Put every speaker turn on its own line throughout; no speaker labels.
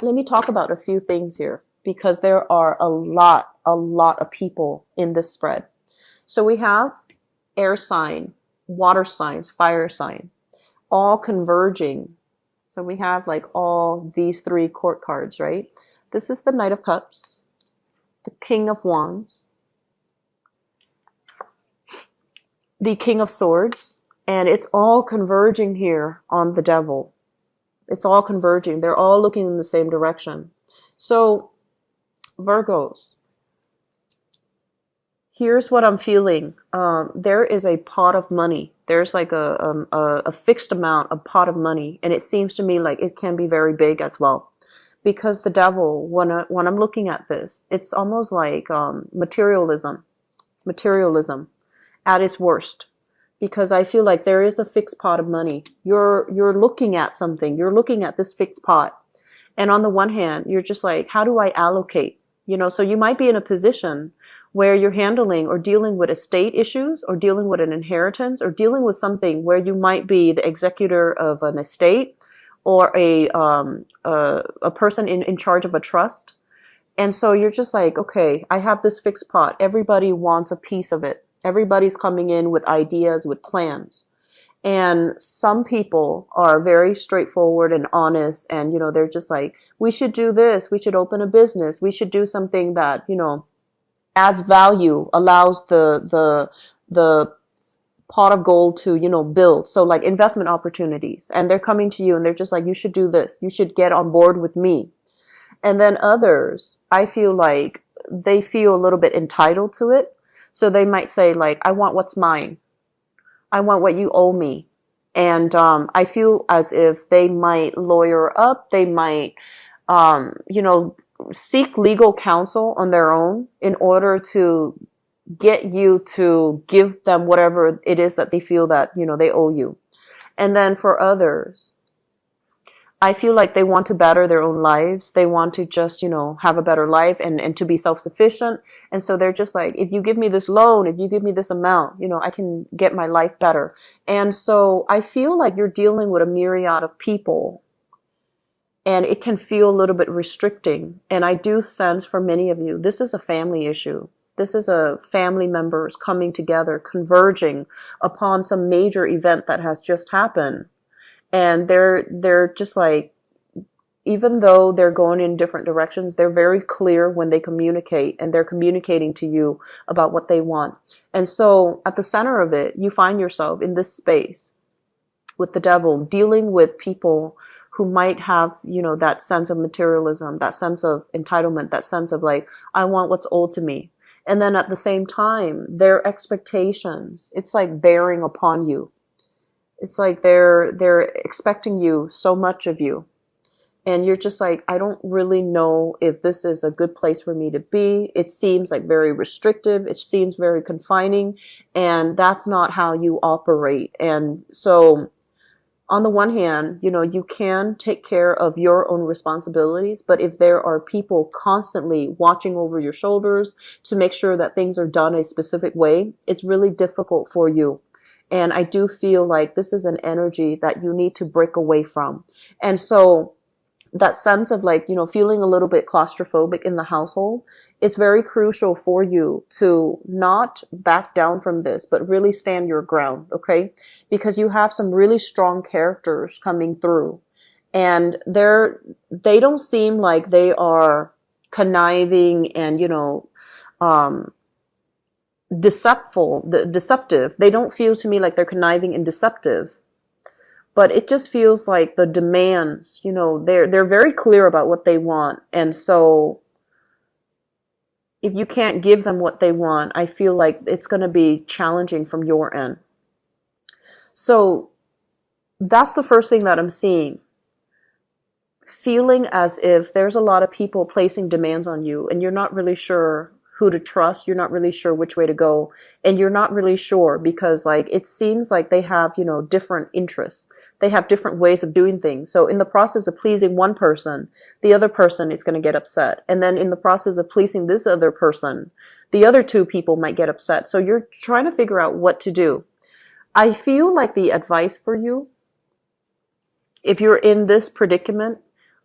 let me talk about a few things here because there are a lot of people in this spread. So we have air sign, water signs, fire sign, all converging. So we have like all these three court cards, right? This is the Knight of Cups, the King of Wands, the King of Swords, and it's all converging here on the Devil. It's all converging. They're all looking in the same direction. So, Virgos, here's what I'm feeling. There is a pot of money. There's like a fixed amount, a pot of money, and it seems to me like it can be very big as well. Because the Devil, when I'm looking at this, it's almost like materialism at its worst. Because I feel like there is a fixed pot of money. You're looking at something. You're looking at this fixed pot. And on the one hand, you're just like, how do I allocate? You know, so you might be in a position where you're handling or dealing with estate issues or dealing with an inheritance or dealing with something where you might be the executor of an estate or a person in charge of a trust. And so you're just like, okay, I have this fixed pot. Everybody wants a piece of it. Everybody's coming in with ideas, with plans. And some people are very straightforward and honest. And, you know, they're just like, we should do this. We should open a business. We should do something that, you know, adds value, allows the pot of gold to, you know, build. So like investment opportunities. And they're coming to you and they're just like, you should do this. You should get on board with me. And then others, I feel like they feel a little bit entitled to it. So they might say like, I want what's mine. I want what you owe me. And I feel as if they might lawyer up. They might, you know, seek legal counsel on their own in order to get you to give them whatever it is that they feel that, you know, they owe you. And then for others, I feel like they want to better their own lives. They want to just, you know, have a better life and to be self-sufficient. And so they're just like, if you give me this loan, if you give me this amount, you know, I can get my life better. And so I feel like you're dealing with a myriad of people and it can feel a little bit restricting. And I do sense for many of you, this is a family issue. This is a family members coming together, converging upon some major event that has just happened. And they're just like, even though they're going in different directions, they're very clear when they communicate and they're communicating to you about what they want. And so at the center of it, you find yourself in this space with the Devil, dealing with people who might have, you know, that sense of materialism, that sense of entitlement, that sense of like, I want what's owed to me. And then at the same time, their expectations, it's like bearing upon you. It's like they're expecting you so much of you. And you're just like, I don't really know if this is a good place for me to be. It seems like very restrictive. It seems very confining. And that's not how you operate. And so on the one hand, you know, you can take care of your own responsibilities. But if there are people constantly watching over your shoulders to make sure that things are done a specific way, it's really difficult for you. And I do feel like this is an energy that you need to break away from. And so that sense of like, you know, feeling a little bit claustrophobic in the household, it's very crucial for you to not back down from this, but really stand your ground, okay? Because you have some really strong characters coming through. And they don't seem like they are conniving and, you know, deceptive. They don't feel to me like they're conniving and deceptive, but it just feels like the demands, you know, they're very clear about what they want. And so if you can't give them what they want, I feel like it's going to be challenging from your end. So that's the first thing that I'm seeing. Feeling as if there's a lot of people placing demands on you and you're not really sure who to trust. You're not really sure which way to go. And you're not really sure because like, it seems like they have, you know, different interests. They have different ways of doing things. So in the process of pleasing one person, the other person is going to get upset. And then in the process of pleasing this other person, the other two people might get upset. So you're trying to figure out what to do. I feel like the advice for you, if you're in this predicament,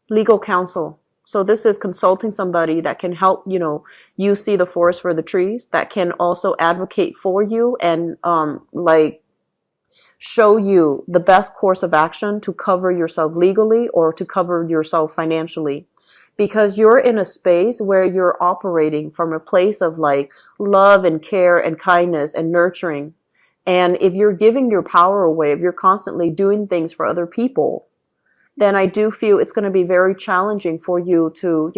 legal counsel. So this is consulting somebody that can help, you see the forest for the trees, that can also advocate for you and like show you the best course of action to cover yourself legally or to cover yourself financially. Because you're in a space where you're operating from a place of like love and care and kindness and nurturing. And if you're giving your power away, if you're constantly doing things for other people, then I do feel it's going to be very challenging for you to,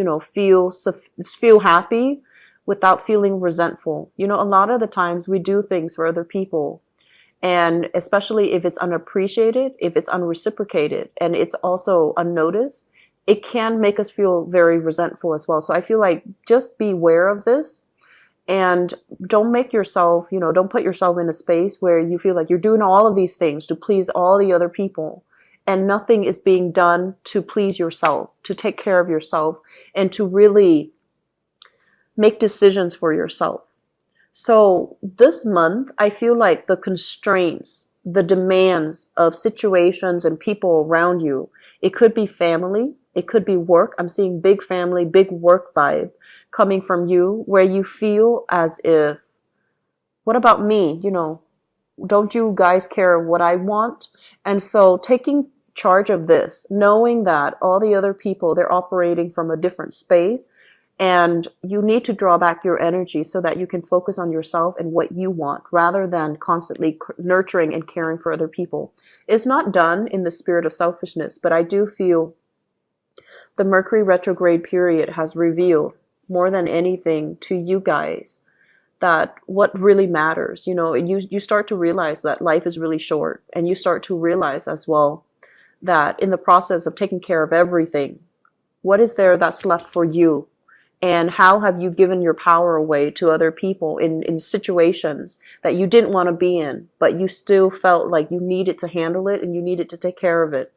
feel happy without feeling resentful. A lot of the times we do things for other people, and especially if it's unappreciated, if it's unreciprocated, and it's also unnoticed, it can make us feel very resentful as well. So I feel like just be aware of this, and don't make yourself, don't put yourself in a space where you feel like you're doing all of these things to please all the other people, and nothing is being done to please yourself, to take care of yourself, and to really make decisions for yourself. So this month, I feel like the constraints, the demands of situations and people around you, it could be family, it could be work. I'm seeing big family, big work vibe coming from you, where you feel as if, what about me? Don't you guys care what I want? And so taking charge of this, knowing that all the other people, they're operating from a different space, and you need to draw back your energy so that you can focus on yourself and what you want rather than constantly nurturing and caring for other people. It's not done in the spirit of selfishness, but I do feel the Mercury retrograde period has revealed more than anything to you guys that what really matters. You start to realize that life is really short, and you start to realize as well that in the process of taking care of everything, what is there that's left for you? And how have you given your power away to other people in situations that you didn't want to be in, but you still felt like you needed to handle it and you needed to take care of it?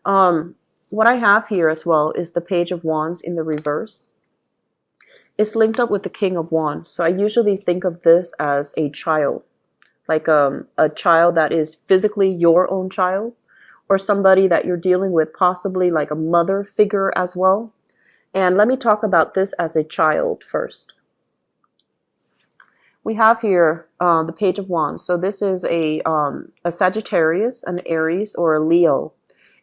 What I have here as well is the Page of Wands in the reverse. It's linked up with the King of Wands. So I usually think of this as a child, like a child that is physically your own child, or somebody that you're dealing with, possibly like a mother figure as well. And let me talk about this as a child first. We have here the Page of Wands. So this is a Sagittarius, an Aries, or a Leo.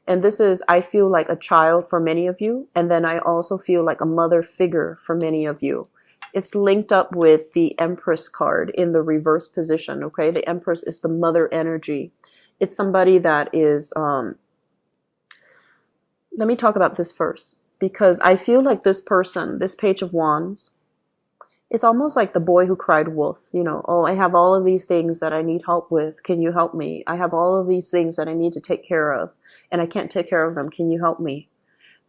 And this is, I feel like a child for many of you. And then I also feel like a mother figure for many of you. It's linked up with the Empress card in the reverse position, okay? The Empress is the mother energy. It's somebody that is, let me talk about this first. Because I feel like this person, this Page of Wands, it's almost like the boy who cried wolf. Oh, I have all of these things that I need help with. Can you help me? I have all of these things that I need to take care of, and I can't take care of them. Can you help me?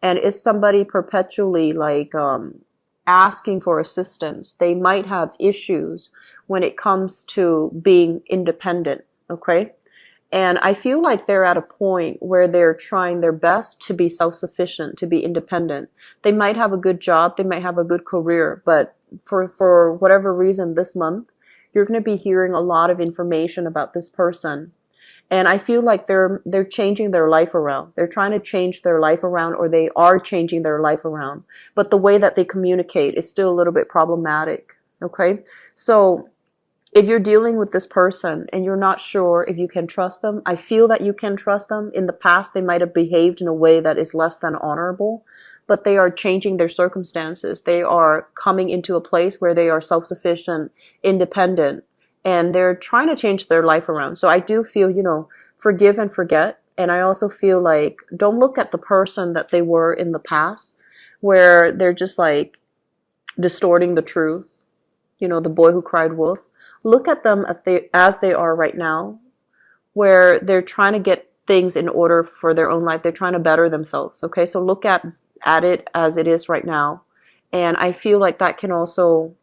And it's somebody perpetually like asking for assistance. They might have issues when it comes to being independent, okay? And I feel like they're at a point where they're trying their best to be self-sufficient, to be independent. They might have a good job, they might have a good career, but for whatever reason this month, you're going to be hearing a lot of information about this person. And I feel like they're changing their life around. They're trying to change their life around, or they are changing their life around. But the way that they communicate is still a little bit problematic, okay? So if you're dealing with this person and you're not sure if you can trust them, I feel that you can trust them. In the past, they might have behaved in a way that is less than honorable, but they are changing their circumstances. They are coming into a place where they are self-sufficient, independent, and they're trying to change their life around. So I do feel, forgive and forget. And I also feel like don't look at the person that they were in the past, where they're just like distorting the truth. The boy who cried wolf. Look at them as they are right now, where they're trying to get things in order for their own life. They're trying to better themselves. Okay, so look at it as it is right now. And I feel like that can also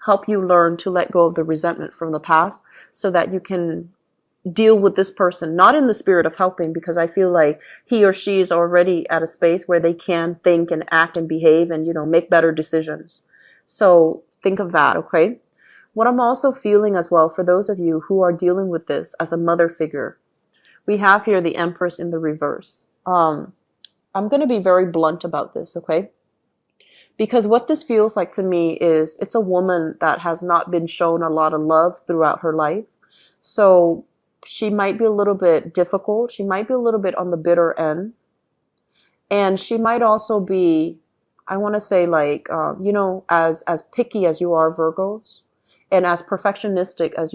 help you learn to let go of the resentment from the past so that you can deal with this person, not in the spirit of helping, because I feel like he or she is already at a space where they can think and act and behave and, make better decisions. So think of that, okay? What I'm also feeling as well, for those of you who are dealing with this as a mother figure, we have here the Empress in the reverse. I'm going to be very blunt about this, okay? Because what this feels like to me is it's a woman that has not been shown a lot of love throughout her life. So she might be a little bit difficult. She might be a little bit on the bitter end. And she might also be, I want to say like, as picky as you are, Virgos, and as perfectionistic as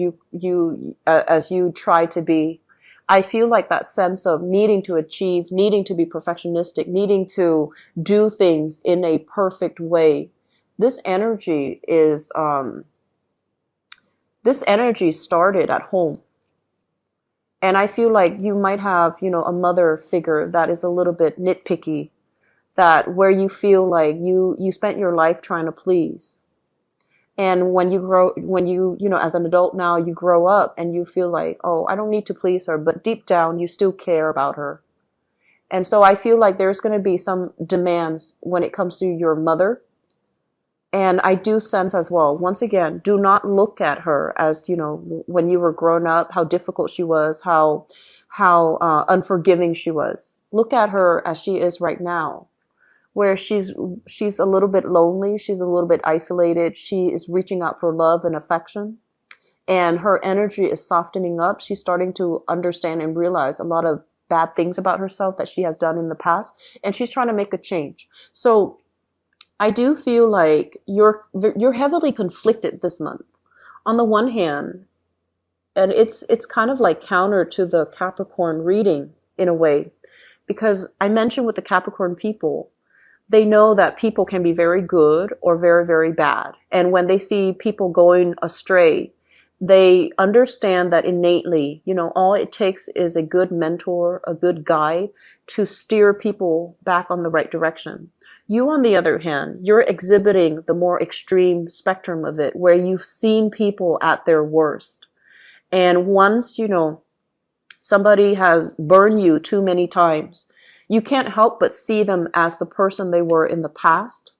you try to be, I feel like that sense of needing to achieve, needing to be perfectionistic, needing to do things in a perfect way. This energy is, this energy started at home. And I feel like you might have, a mother figure that is a little bit nitpicky, that where you feel like you spent your life trying to please. And when you grow, as an adult now, you grow up and you feel like, oh, I don't need to please her, but deep down you still care about her. And so I feel like there's going to be some demands when it comes to your mother. And I do sense as well, once again, do not look at her as, when you were growing up, how difficult she was, how unforgiving she was. Look at her as she is right now, where she's a little bit lonely, she's a little bit isolated, she is reaching out for love and affection, and her energy is softening up. She's starting to understand and realize a lot of bad things about herself that she has done in the past, and she's trying to make a change. So I do feel like you're heavily conflicted this month. On the one hand, and it's kind of like counter to the Capricorn reading in a way, because I mentioned with the Capricorn people, they know that people can be very good or very, very bad. And when they see people going astray, they understand that innately, all it takes is a good mentor, a good guide to steer people back on the right direction. You, on the other hand, you're exhibiting the more extreme spectrum of it, where you've seen people at their worst. And once, somebody has burned you too many times, you can't help but see them as the person they were in the past.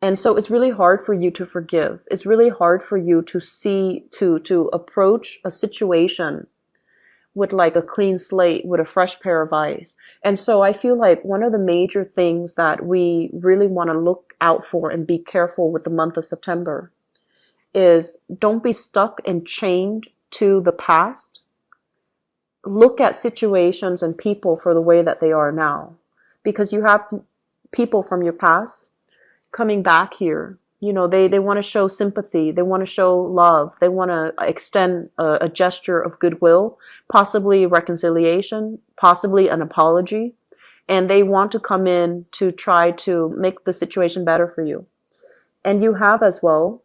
And so it's really hard for you to forgive. It's really hard for you to see, to approach a situation with like a clean slate, with a fresh pair of eyes. And so I feel like one of the major things that we really want to look out for and be careful with the month of September is don't be stuck and chained to the past. Look at situations and people for the way that they are now, because you have people from your past coming back here. They want to show sympathy. They want to show love. They want to extend a gesture of goodwill, possibly reconciliation, possibly an apology. And they want to come in to try to make the situation better for you. And you have as well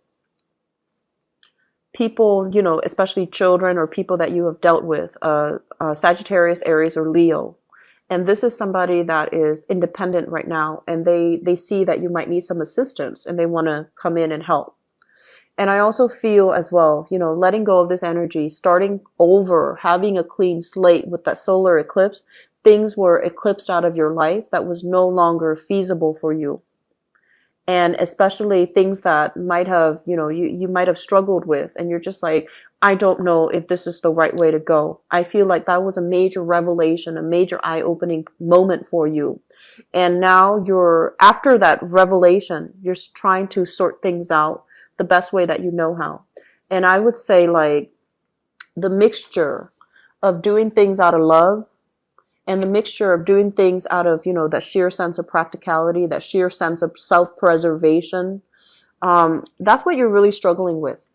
people, especially children or people that you have dealt with, Sagittarius, Aries, or Leo. And this is somebody that is independent right now, and they see that you might need some assistance and they want to come in and help. And I also feel as well, letting go of this energy, starting over, having a clean slate with that solar eclipse, things were eclipsed out of your life that was no longer feasible for you. And especially things that might have, you might have struggled with, and you're just like, I don't know if this is the right way to go. I feel like that was a major revelation, a major eye-opening moment for you. And now after that revelation, you're trying to sort things out the best way that you know how. And I would say like the mixture of doing things out of love and the mixture of doing things out of, that sheer sense of practicality, that sheer sense of self-preservation, that's what you're really struggling with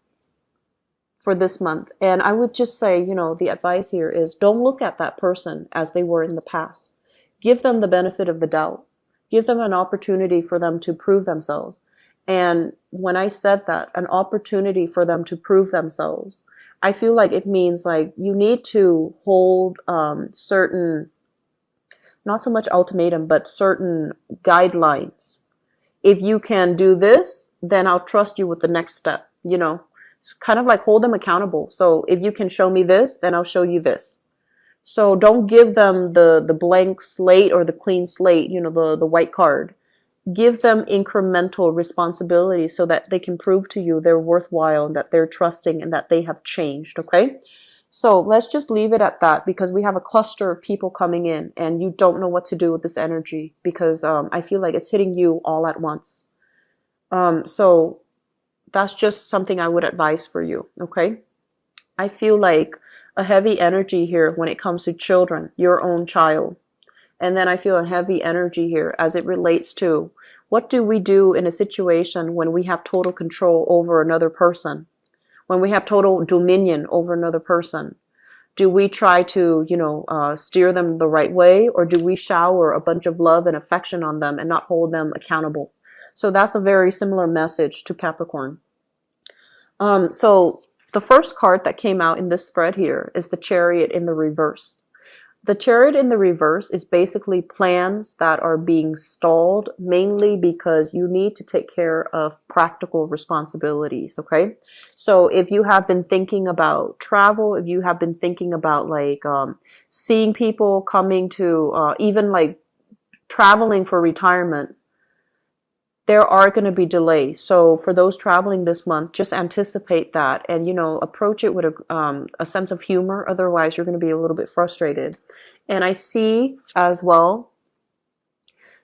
for this month. And I would just say, the advice here is don't look at that person as they were in the past. Give them the benefit of the doubt. Give them an opportunity for them to prove themselves. And when I said that, an opportunity for them to prove themselves, I feel like it means like you need to hold certain, not so much ultimatum, but certain guidelines. If you can do this, then I'll trust you with the next step, It's kind of like hold them accountable. So if you can show me this, then I'll show you this. So don't give them the blank slate or the clean slate, the white card. Give them incremental responsibility so that they can prove to you they're worthwhile and that they're trusting and that they have changed, okay? So let's just leave it at that, because we have a cluster of people coming in and you don't know what to do with this energy, because I feel like it's hitting you all at once. So that's just something I would advise for you, okay? I feel like a heavy energy here when it comes to children, your own child. And then I feel a heavy energy here as it relates to what do we do in a situation when we have total control over another person, when we have total dominion over another person. Do we try to, steer them the right way, or do we shower a bunch of love and affection on them and not hold them accountable? So that's a very similar message to Capricorn. So the first card that came out in this spread here is the Chariot in the reverse. The Chariot in the reverse is basically plans that are being stalled, mainly because you need to take care of practical responsibilities, okay? So if you have been thinking about travel, if you have been thinking about seeing people coming to, even like traveling for retirement, there are going to be delays. So for those traveling this month, just anticipate that and, approach it with a sense of humor. Otherwise, you're going to be a little bit frustrated. And I see as well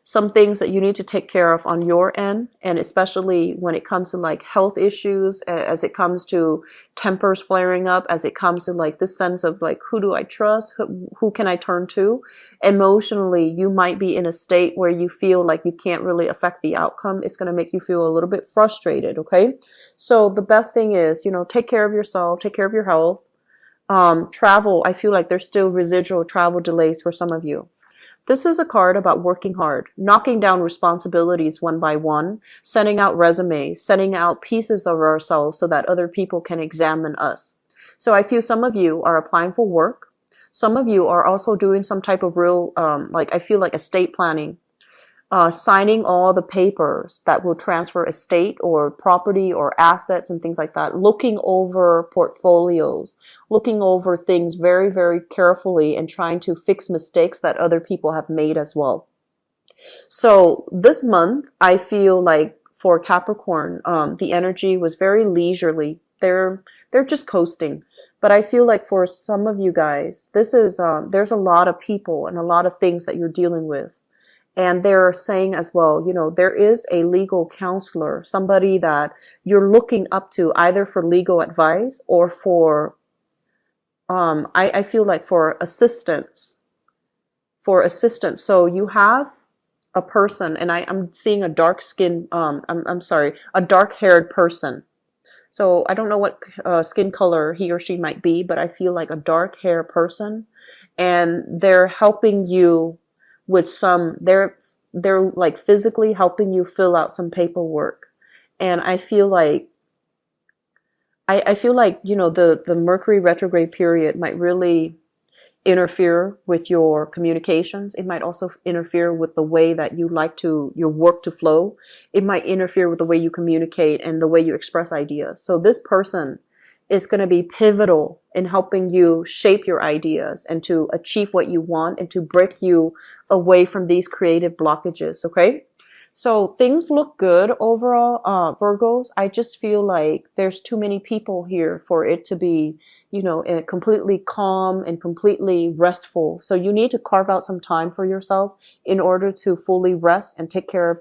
some things that you need to take care of on your end, and especially when it comes to like health issues, as it comes to tempers flaring up, as it comes to like this sense of like, who do I trust? Who can I turn to? Emotionally, you might be in a state where you feel like you can't really affect the outcome. It's going to make you feel a little bit frustrated, okay? So the best thing is, take care of yourself, take care of your health. Travel, I feel like there's still residual travel delays for some of you. This is a card about working hard, knocking down responsibilities one by one, sending out resumes, sending out pieces of ourselves so that other people can examine us. So I feel some of you are applying for work. Some of you are also doing some type of real, I feel like estate planning. Signing all the papers that will transfer estate or property or assets and things like that, looking over portfolios, looking over things very, very carefully and trying to fix mistakes that other people have made as well. So this month, I feel like for Capricorn, the energy was very leisurely. They're just coasting. But I feel like for some of you guys, this is, there's a lot of people and a lot of things that you're dealing with. And they're saying as well, there is a legal counselor, somebody that you're looking up to either for legal advice or for, I feel like for assistance. So you have a person, and I'm seeing a dark skin, a dark haired person. So I don't know what skin color he or she might be, but I feel like a dark hair person, and they're helping you with they're like physically helping you fill out some paperwork. And I feel like the Mercury retrograde period might really interfere with your communications. It might also interfere with the way that you like your work to flow. It might interfere with the way you communicate and the way you express ideas. So this person is going to be pivotal in helping you shape your ideas and to achieve what you want and to break you away from these creative blockages, okay? So things look good overall, Virgos. I just feel like there's too many people here for it to be, completely calm and completely restful. So you need to carve out some time for yourself in order to fully rest and take care of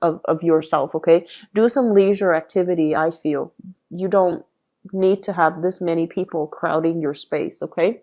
of yourself, okay? Do some leisure activity, I feel. You don't need to have this many people crowding your space, okay?